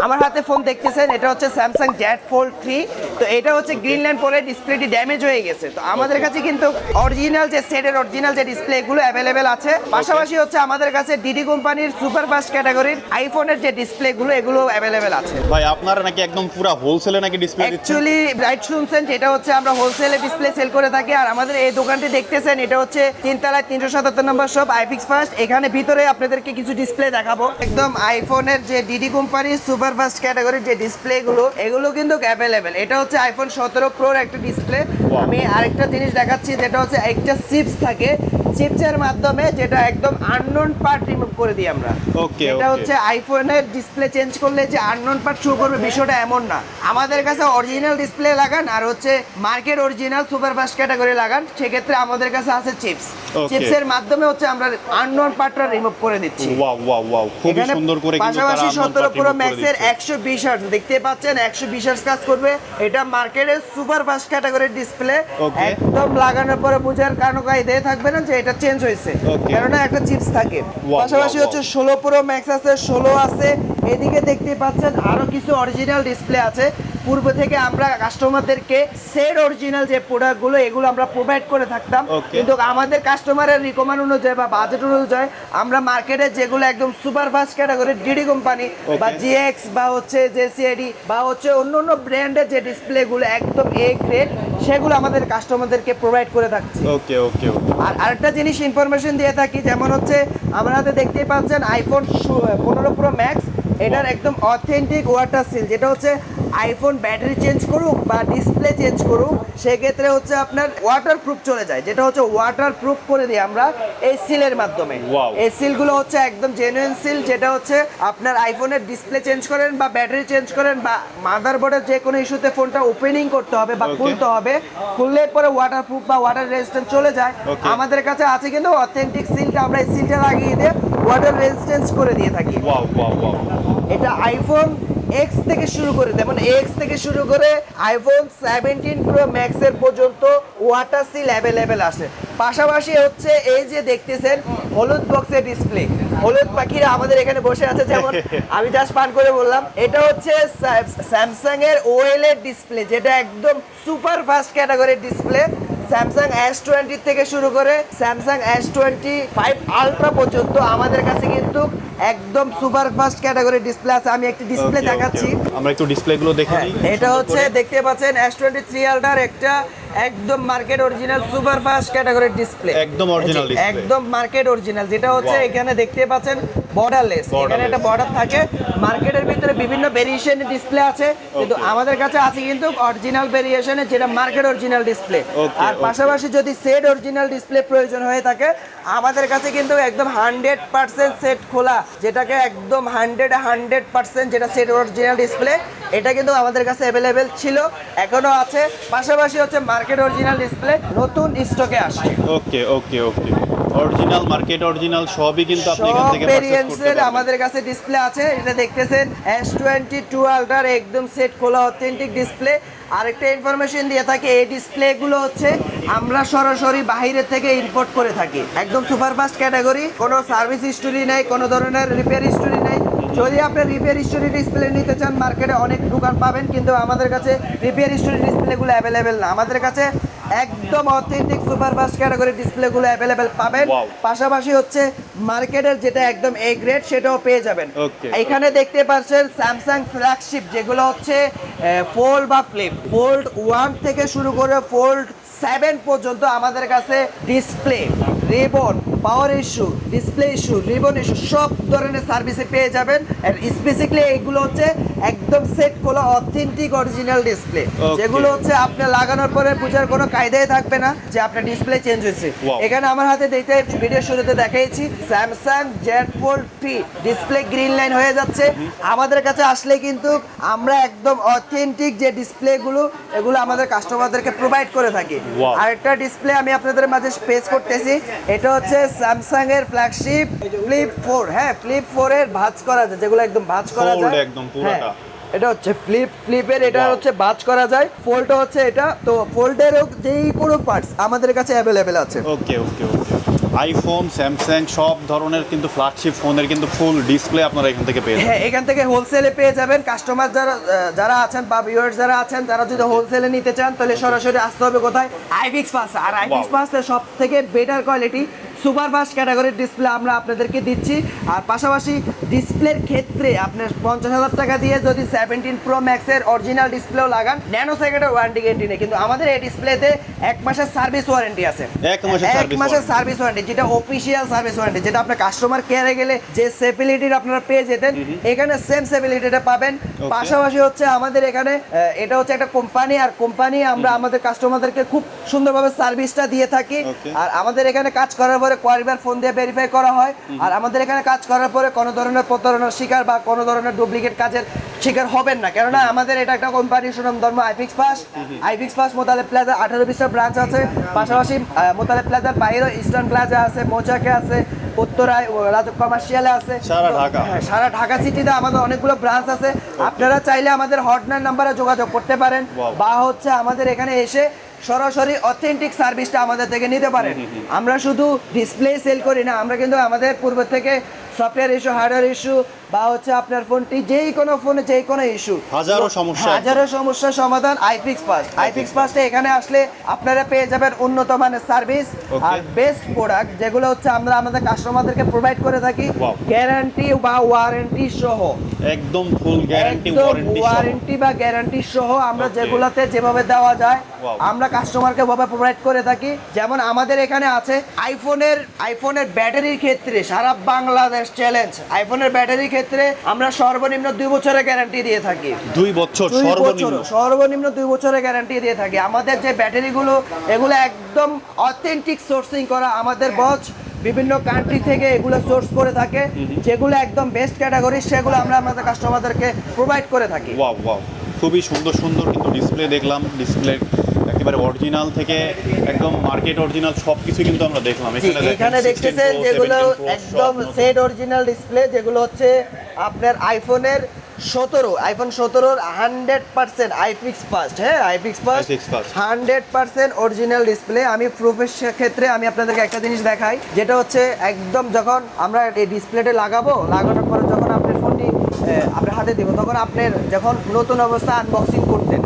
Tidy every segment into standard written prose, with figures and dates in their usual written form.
আমার হাতে ফোন দেখতেছেন, এটা হচ্ছে স্যামসাং জেড ফোল্ড 3। তো এটা হচ্ছে গ্রিন লাইন পরে ডিসপ্লেটি ড্যামেজ হয়ে গেছে। তো আমাদের কাছে কিন্তু অরিজিনাল যে সেটের অরিজিনাল যে ডিসপ্লে এগুলো অ্যাভেলেবেল আছে। পাশাপাশি হচ্ছে আমাদের কাছে ডিডি কোম্পানির সুপার ফাস্ট ক্যাটাগরির আইফোনের যে ডিসপ্লেগুলো এগুলো অ্যাভেলেবেল আছে। ভাই আপনারা নাকি একদম পুরো হোলসেলে নাকি ডিসপ্লে দিচ্ছেন? অ্যাকচুয়ালি রাইট শুনছেন, যেটা হচ্ছে আমরা হোলসেলে ডিসপ্লে সেল করে থাকি। আর আমাদের এই দোকানটি দেখতেছেন, এটা হচ্ছে তিনতলায় 377 নম্বর শপ আইফিক্স ফাস্ট। এখানে ভিতরে আপনাদেরকে কিছু ডিসপ্লে দেখাবো। একদম আইফোনের যে ডিডি কোম্পানির সুপার ফাস্ট ক্যাটাগরির যে ডিসপ্লেগুলো এগুলো কিন্তু অ্যাভেলেবেল। এটা হচ্ছে আইফোন 17 প্রোর একটা ডিসপ্লে। আমি আরেকটা জিনিস দেখাচ্ছি, যেটা হচ্ছে একটা চিপস থাকে, চিপসের মাধ্যমে যেটা একদম আননোন পার্ট রিমুভ করে দিই আমরা। ওকে, এটা হচ্ছে আইফোনের ডিসপ্লে চেঞ্জ করলে যে আননোন পার্ট শো করবে, বিষয়টা এমন না। আমাদের কাছে অরিজিনাল ডিসপ্লে লাগান আর হচ্ছে market original super fast category লাগান, সেক্ষেত্রে আমাদের কাছে আছে চিপস। চিপসের মাধ্যমে হচ্ছে আমরা আননোন পার্টটা রিমুভ করে দিচ্ছি। ওয়াও ওয়াও ওয়াও, খুব সুন্দর করে কিন্তু পাশাপাশি 17 প্রো ম্যাক্সের 120 হার্টজ দেখতে পাচ্ছেন, 120 হার্টজ কাজ করবে। এটা মার্কেটের সুপার ফাস্ট ক্যাটাগরির ডিসপ্লে। একদম লাগানোর পরে বুঝার কারণ কাইদে থাকবে না যে এটা চেঞ্জ হয়েছে, কারণ একটা চিপস থাকে। পাশাপাশি হচ্ছে 16 প্রো ম্যাক্স আছে, 16 আছে। এদিকে দেখতে পাচ্ছেন আরো কিছু অরিজিনাল ডিসপ্লে আছে। পূর্ব থেকে আমরা কাস্টমারদেরকে সেট অরিজিনাল যে প্রোডাক্টগুলো এগুলো আমরা প্রোভাইড করে থাকতাম, কিন্তু আমাদের কাস্টমারের রিকমেন্ড অনুযায়ী বা বাজেট অনুযায়ী আমরা মার্কেটে যেগুলো একদম সুপার ফাস্ট ক্যাটাগরির ডিডি কোম্পানি বা জিএক্স বা হচ্ছে জেসিআইডি বা হচ্ছে অন্য অন্য ব্র্যান্ডের যে ডিসপ্লেগুলো একদম এ গ্রেড, সেগুলো আমাদের কাস্টমারদেরকে প্রোভাইড করে থাকছি। ওকে ওকে ওকে। আর আরেকটা জিনিস ইনফরমেশন দিয়ে থাকি, যেমন হচ্ছে আমরা দেখতেই পাচ্ছেন আইফোন 15 প্রো ম্যাক্স, এটার একদম অথেন্টিক ওয়াটার সিল, যেটা হচ্ছে আইফোন ব্যাটারি চেঞ্জ করুক বা ডিসপ্লে চেঞ্জ করুক, সেক্ষেত্রে হচ্ছে আপনার ওয়াটার প্রুফ চলে যায়, যেটা হচ্ছে ওয়াটার প্রুফ করে দিই আমরা এই সিলের মাধ্যমে। এই সিলগুলো হচ্ছে একদম জেনুইন সিল, যেটা হচ্ছে আপনার আইফোনের ডিসপ্লে চেঞ্জ করেন বা ব্যাটারি চেঞ্জ করেন বা মাদারবোর্ডের যে কোনো ইস্যুতে ফোনটা ওপেনিং করতে হবে বা খুলতে হবে, খুললে পরে ওয়াটার প্রুফ বা ওয়াটার রেজিস্ট্যান্স চলে যায়। আমাদের কাছে আছে কিন্তু অথেন্টিক সিলটা, আমরা এই সিলটা লাগিয়ে দিয়ে ওয়াটার রেজিস্ট্যান্স করে দিয়ে থাকি। এটা আইফোন এক্স থেকে শুরু করে, যেমন এক্স থেকে শুরু করে আইফোন 17 প্রো ম্যাক্স এর পর্যন্ত ওয়াটার সিল অ্যাভেলেবেল আছে। পাশাপাশি হচ্ছে এই যে দেখতেছেন হলুদ বক্সের ডিসপ্লে, হলুদ পাখিরা আমাদের এখানে বসে আছে, যেমন আমি জাস্ট পান করে বললাম, এটা হচ্ছে স্যামসাং এর ওএলইডি ডিসপ্লে, যেটা একদম সুপার ফাস্ট ক্যাটাগরির ডিসপ্লে। স্যামসাং S20 থেকে শুরু করে স্যামসাং S25 আলট্রা পর্যন্ত আমাদের কাছে কিন্তু একদম সুপার ফাস্ট ক্যাটাগরির ডিসপ্লে আছে। আমি একটি ডিসপ্লে দেখাচ্ছি, আমরা একটু ডিসপ্লেগুলো দেখে নিই। এটা হচ্ছে দেখতে পাচ্ছেন S23 আলট্রার একটা একদম মার্কেট অরিজিনাল সুপার ফাস্ট ক্যাটাগরির ডিসপ্লে, একদম অরিজিনাল ডিসপ্লে, একদম মার্কেট অরিজিনাল, যেটা হচ্ছে এখানে দেখতে পাচ্ছেন বর্ডারলেস, এখানে একটা বর্ডার থাকে। মার্কেটের ভিতরে বিভিন্ন ভেরিয়েশনের ডিসপ্লে আছে, কিন্তু আমাদের কাছে আছে কিন্তু অরিজিনাল ভেরিয়েশনের, যেটা মার্কেট অরিজিনাল ডিসপ্লে। আর পাশাপাশি যদি সেট অরিজিনাল ডিসপ্লে প্রয়োজন হয়ে থাকে, আমাদের কাছে কিন্তু একদম 100% সেট খোলা, যেটাকে একদম 100% যেটা সেট অরিজিনাল ডিসপ্লে, এটা কিন্তু আমাদের কাছে অ্যাভেলেবেল ছিল, এখনো আছে। পাশাপাশি হচ্ছে মার্কেট অরিজিনাল ডিসপ্লে নতুন স্টকে আসছে। ওকে ওকে ওকে, অরিজিনাল মার্কেট অরিজিনাল সবই কিন্তু আপনি এখান থেকে পারচেজ করতে পারবেন। আমাদের কাছে ডিসপ্লে আছে, এটা দেখতেছেন S22 আলট্রার একদম সেট খোলা অথেন্টিক ডিসপ্লে। আরেকটা ইনফরমেশন দিয়ে থাকি, এই ডিসপ্লেগুলো হচ্ছে আমরা সরাসরি বাইরে থেকে ইম্পোর্ট করে থাকি, একদম সুপারফাস্ট ক্যাটাগরি, কোনো সার্ভিস হিস্টোরি নেই, কোনো ধরনের রিপেয়ার হিস্টোরি নেই। যদি আপনি রিপেয়ার হিস্টোরি ডিসপ্লে নিতে চান, মার্কেটে অনেক দোকান পাবেন, কিন্তু আমাদের কাছে রিপেয়ার হিস্টোরি ডিসপ্লেগুলো অ্যাভেলেবেল না। আমাদের কাছে একদম অথেন্টিক সুপারফাস্ট ক্যাটাগরির ডিসপ্লেগুলো অ্যাভেলেবেল পাবেন। পাশাপাশি হচ্ছে মার্কেটের যেটা একদম এ গ্রেড, সেটাও পেয়ে যাবেন। এখানে দেখতে পাচ্ছেন স্যামসাং ফ্ল্যাগশিপ, যেগুলো হচ্ছে ফোল্ড বা ফ্লিপ, ফোল্ড 1 থেকে শুরু করে ফোল্ড 7 পর্যন্ত আমাদের কাছে display, ribbon, power issue, display issue, ribbon issue সব ধরনের সার্ভিসে পেয়ে যাবেন। আর স্পেসিক্যালি এগুলো হচ্ছে একদম সেট করা অথেন্টিক অরিজিনাল ডিসপ্লে, যেগুলো হচ্ছে আপনি লাগানোর পরে বোঝার কোনো কায়দাই থাকবে না যে আপনার ডিসপ্লে চেঞ্জ হয়েছে। এখানে আমার হাতে দেখতে ভিডিও শুরুতে দেখাইছি Samsung Z fold 3 display green line হয়ে যাচ্ছে। আমাদের কাছে আসলে কিন্তু আমরা একদম অথেন্টিক যে ডিসপ্লেগুলো এগুলো আমাদের কাস্টমারদেরকে প্রোভাইড করে থাকি। আরেকটা ডিসপ্লে আমি আপনাদের মাঝে পেশ করতেছি, এটা হচ্ছে স্যামসাং এর ফ্ল্যাগশিপ ফ্লিপ 4। হ্যাঁ, ফ্লিপ 4 এর ভাঁজ করা যায়, যেগুলো একদম ভাঁজ করা যায়, একদম পুরোটা। এটা হচ্ছে ফ্লিপের, এটা হচ্ছে ভাঁজ করা যায়। ফোল্ডটা হচ্ছে এটা, তো ফোল্ডেরও যেই কোনো পার্টস আমাদের কাছে অ্যাভেলেবেল আছে। ওকে ওকে ওকে। আইফোন, স্যামসাং সব ধরনের কিন্তু ফ্ল্যাগশিপ ফোনের কিন্তু ফুল ডিসপ্লে আপনারা এখান থেকে পেয়ে যাবেন। হ্যাঁ, এখান থেকে হোলসেলে পেয়ে যাবেন। কাস্টমার যারা আছেন বা ভিউয়ার্স যারা আছেন, তারা যদি হোলসেলে নিতে চান তাহলে সরাসরি আসতে হবে কোথায়, আইফিক্স পাস। আর আইফিক্স পাসে সব থেকে বেটার কোয়ালিটি সুপার ফাস্ট ক্যাটাগরির ডিসপ্লে আমরা আপনাদেরকে দিচ্ছি। আর পাশাপাশি ডিসপ্লের ক্ষেত্রে আপনার 50,000 টাকা দিয়ে যদি 17 প্রো ম্যাক্সের অরিজিনাল ডিসপ্লেও লাগান, ন্যানো সেকেন্ডের ওয়ারেন্টি গ্যারেন্টি নেই, কিন্তু আমাদের এই ডিসপ্লেতে 1 মাসের সার্ভিস ওয়ারেন্টি আছে। 1 মাসের এক সার্ভিস মাসের সার্ভিস ওয়ারেন্টি, যেটা অফিসিয়াল সার্ভিস ওয়ারেন্টি, যেটা আপনার কাস্টমার কেয়ারে গেলে যে সেফিলিটির আপনারা পেয়ে যেতেন, এখানে সেম সেফিলিটিটা পাবেন। পাশাপাশি হচ্ছে আমাদের এখানে এটা হচ্ছে একটা কোম্পানি, আর কোম্পানি আমরা আমাদের কাস্টমারদেরকে খুব সুন্দরভাবে সার্ভিসটা দিয়ে থাকি। Okay. আর আমাদের এখানে কাজ করার পরে কয়েকবার ফোন দিয়ে ভেরিফাই করা হয়। আর আমাদের এখানে কাজ করার পরে কোনো ধরনের প্রতারণার শিকার বা কোনো ধরনের ডুপ্লিকেট কাজের শিকার হবেন না, কেননা আমাদের এটা একটা কোম্পানি সুনাম ধর্ম আইফিক্স পাস। আইফিক্স পাস মোতালেব প্লাজা 18-20টা ব্রাঞ্চ আছে। পাশাপাশি মোতালেব প্লাজার বাইরেও ইস্টার্ন প্লাজা আছে, মৌচাকে আছে, উত্তরায় রাজক কমার্শিয়ালে আছে, সারা ঢাকা। হ্যাঁ, সারা ঢাকা সিটিতে আমাদের অনেকগুলো ব্রাঞ্চ আছে। আপনারা চাইলে আমাদের হটলাইন নাম্বারে যোগাযোগ করতে পারেন, Wow. বা হচ্ছে আমাদের এখানে এসে সরাসরি অথেন্টিক সার্ভিসটা আমাদের থেকে নিতে পারেন। আমরা শুধু ডিসপ্লে সেল করি না, আমরা কিন্তু আমাদের পূর্ব থেকে সফটওয়্যার ইস্যু, হার্ডওয়্যার ইস্যু, বা হচ্ছে আপনার ফোনটি যেই কোনো ফোনে যেই কোনো ইস্যু, হাজারো সমস্যার সমাধান আইফিক্স পাস। আইফিক্স পাসে এখানে আসলে আপনারা পেয়ে যাবেন উন্নত মানের সার্ভিস Okay. আর বেস্ট প্রোডাক্ট, যেগুলো হচ্ছে আমরা আমাদের কাস্টমারদেরকে প্রোভাইড করে থাকি Wow. গ্যারান্টি বা ওয়ারেন্টি সহ। একদম ফুল গ্যারান্টি একদম ওয়ারেন্টি ওয়ারেন্টি বা গ্যারান্টি সহ আমরা Okay. যেগুলাতে যেভাবে দেওয়া যায় Wow. আমরা কাস্টমারকে ভাবে প্রোভাইড করে থাকি। যেমন আমাদের এখানে আছে আইফোনের ব্যাটারির ক্ষেত্রে সারা বাংলাদেশ চ্যালেঞ্জ। আইফোনের ব্যাটারির ক্ষেত্রে আমরা সর্বনিম্ন 2 বছরের গ্যারান্টি দিয়ে থাকি। 2 বছর 2 সর্বনিম্ন। সর্বনিম্ন 2 বছরের গ্যারান্টি দিয়ে থাকি। আমাদের যে ব্যাটারিগুলো, এগুলো একদম অথেন্টিক সোর্সিং করা, আমাদের বস বিভিন্ন কান্ট্রি থেকে এগুলো সোর্স করে থাকে, যেগুলো একদম বেস্ট ক্যাটাগরি, সেগুলো আমরা আমাদের কাস্টমারদেরকে প্রোভাইড করে থাকি। ওয়াও ওয়াও, খুবই সুন্দর সুন্দর কিন্তু ডিসপ্লে দেখলাম। ডিসপ্লে একেবারে অরিজিনাল থেকে একদম মার্কেট অরিজিনাল সব কিছু কিন্তু আমরা দেখলাম। জি, এখানে 16 দেখতেছেন Pro, যেগুলো 17 Pro একদম সব নতুন। সেট অরিজিনাল ডিসপ্লে, যেগুলো হচ্ছে আপনার আইফোন 17 100% আইফিক্স ফার্স্ট। হ্যাঁ, iFix first iFix Fast। 100% original display. আমি প্রুফের ক্ষেত্রে আমি আপনাদেরকে একটা জিনিস দেখাই, যেটা হচ্ছে একদম যখন আমরা এই ডিসপ্লেটা লাগানোর পরে যখন আপনার ফোনটি আপনার হাতে দিব, তখন আপনার যখন নতুন অবস্থা আনবক্সিং করতেন,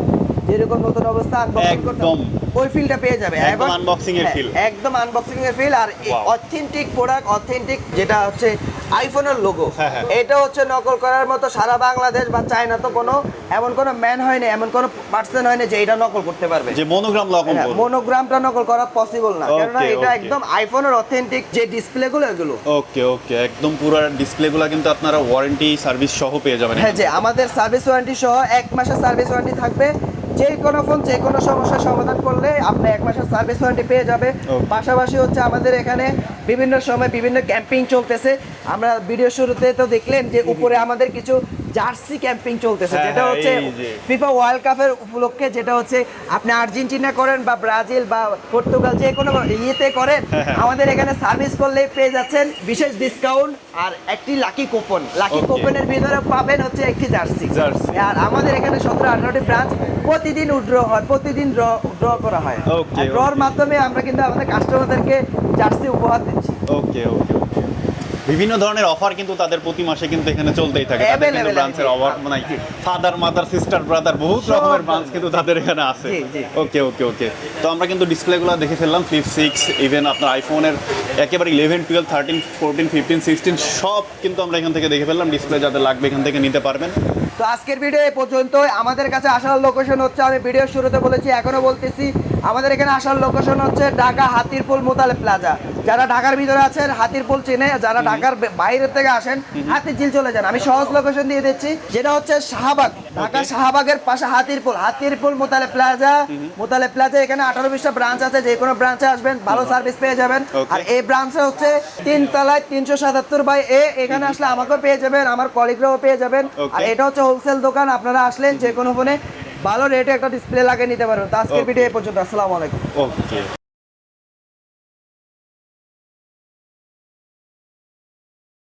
যেরকম নতুন অবস্থা আনবক্সিং করতেন, একদম। ওই ফিলটা পেয়ে যাবে। একদম এবং- unboxing এর হ্যাঁ, feel। একদম আনবক্সিং এর ফিল। আর Wow. অথেন্টিক প্রোডাক্ট, অথেন্টিক যেটা হচ্ছে আইফোনের লোগো, হ্যাঁ, হ্যাঁ। এটা হচ্ছে নকল করার মতো সারা বাংলাদেশ বা চায়না তো এমন কোনো ম্যান হয় না, এমন কোনো পার্সন হয় না যে এটা নকল করতে পারবে। যে মনোগ্রাম লকন করবে। মনোগ্রামটা নকল করা পসিবল না, Okay, কারণ এটা okay. একদম আইফোনের অথেন্টিক যে ডিসপ্লেগুলো এগুলো। ওকে ওকে, একদম পুরো ডিসপ্লেগুলো কিন্তু আপনারা ওয়ারেন্টি সার্ভিস সহ পেয়ে যাবেন। হ্যাঁ, যে আমাদের সার্ভিস ওয়ারেন্টি সহ 1 মাসের সার্ভিস ওয়ারেন্টি থাকবে। যে কোনো ফোন যে কোনো সমস্যার সমাধান করলে আপনি 1 মাসের সার্ভিস ওয়ারেন্টি পেয়ে যাবে। Okay. পাশাপাশি হচ্ছে আমাদের এখানে বিভিন্ন সময় বিভিন্ন ক্যাম্পিং চলতেছে। আমরা ভিডিও শুরুতে তো দেখলেন যে উপরে আমাদের কিছু জার্সি ক্যাম্পিং চলতেছে, হ্যাঁ, যেটা হ্যাঁ, হচ্ছে এই যে। ফিফা ওয়ার্ল্ড কাপের উপলক্ষে, যেটা হচ্ছে আপনি আর্জেন্টিনা করেন বা ব্রাজিল বা পর্তুগাল যে কোনো ইয়েতে করেন, আমাদের এখানে সার্ভিস করলে পেয়ে যাচ্ছেন বিশেষ ডিসকাউন্ট আর একটি লাকি কুপন। Lucky Okay. কুপনের ভিতরে পাবেন হচ্ছে একটি জার্সি। জার্সি। আর আমাদের এখানে 17-18টি ব্রাঞ্চ, প্রতিদিন উইথড্র হয়, প্রতিদিন ড্র করা হয়। Okay, ড্রর okay. মাধ্যমে আমরা কিন্তু আমাদের কাস্টমারদেরকে জার্সি উপহার দিচ্ছি। ওকে ওকে ওকে, বিভিন্ন ধরনের অফার কিন্তু তাদের প্রতি মাসে কিন্তু এখানে চলতেই থাকে। তাদের কিন্তু Available, ব্রাঞ্চের জি। অফার মানে ফাদার মাদার সিস্টার ব্রাদার বহুত সব রকমের ব্রাঞ্চ কিন্তু তাদের এখানে আছে। জি, জি। ওকে ওকে ওকে, তো আমরা কিন্তু ডিসপ্লেগুলো দেখে ফেললাম। ফ্লিপ 6, ইভেন আপনার আইফোনের একেবারে 11, 12, 13, 14, 15, 16 সব কিন্তু আমরা এখান থেকে দেখে ফেললাম। ডিসপ্লে যাদের লাগবে এখান থেকে নিতে পারবেন। তো আজকের ভিডিও এই পর্যন্ত। আমাদের কাছে আসার লোকেশন হচ্ছে, আমি ভিডিওর শুরুতে বলেছি, এখনো বলতেছি, আমাদের এখানে আসার লোকেশন হচ্ছে ঢাকা হাতিরপুল মোতালেব প্লাজা। যারা ঢাকার ভিতরে আছেন হাতিরপুল চেনে, যারা ঢাকার বাইরে থেকে আসেন হাতিরঝিল চলে যান। আমি সহজ লোকেশন দিয়ে দিচ্ছি, যেটা হচ্ছে শাহবাগ, ঢাকা শাহবাগের পাশে হাতিরপুল মোতালেব প্লাজা। এখানে 18-20টা ব্রাঞ্চ আছে, যে কোনো ব্রাঞ্চে আসবেন ভালো সার্ভিস পেয়ে যাবেন। Okay. আর এই ব্রাঞ্চে হচ্ছে 3 তলায় 377/A। এখানে আসলে আমাকেও পেয়ে যাবেন, আমার কলিগরাও পেয়ে যাবেন। Okay. আর এটা হচ্ছে হোলসেল দোকান, আপনারা আসলেন যে কোনো ফোনে ভালো রেটে একটা ডিসপ্লে লাগিয়ে নিতে পারবেন। তো আজকের Okay. ভিডিও এই পর্যন্ত। আসসালামু আলাইকুম। ওকে।